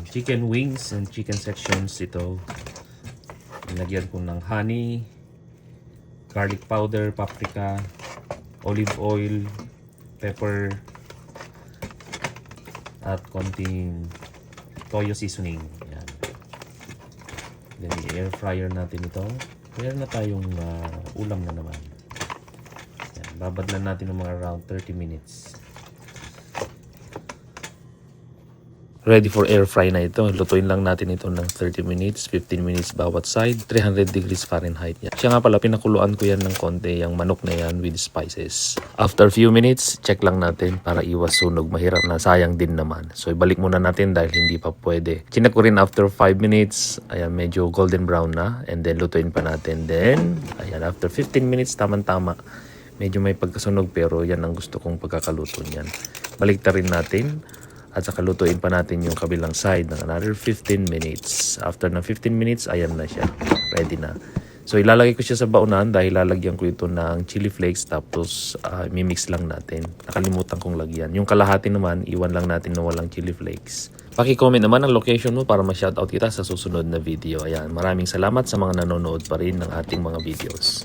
chicken wings and chicken sections ito. Nilagyan ko ng honey, garlic powder, paprika, olive oil, pepper, at konting toyo seasoning. Yan. Then i-air fryer natin ito. Meron na tayong ulam na naman. Yan. Babad na natin ng mga around 30 minutes. Ready for air fry na ito. Lutuin lang natin ito ng 30 minutes, 15 minutes bawat side, 300 degrees Fahrenheit yan. Siya nga pala, pinakuluan ko yan ng konti, yung manok na yan with spices. After few minutes, check lang natin para iwas sunog. Mahirap na, sayang din naman. So ibalik muna natin dahil hindi pa pwede. Chinek ko rin after 5 minutes, ayan, medyo golden brown na. And then lutuin pa natin. Then, ayan, after 15 minutes, tamang-tama. Medyo may pagkasunog pero yan ang gusto kong pagkakaluto niyan. Balik rin natin. At saka lutuin pa natin yung kabilang side ng another 15 minutes. After ng 15 minutes, ayan na siya. Ready na. So ilalagay ko siya sa baunan dahil lalagyan ko ito ng chili flakes tapos mimix lang natin. Nakalimutan kong lagyan. Yung kalahati naman, iwan lang natin na walang chili flakes. Paki-comment naman ang location mo para ma-shoutout kita sa susunod na video. Ayan, maraming salamat sa mga nanonood pa rin ng ating mga videos.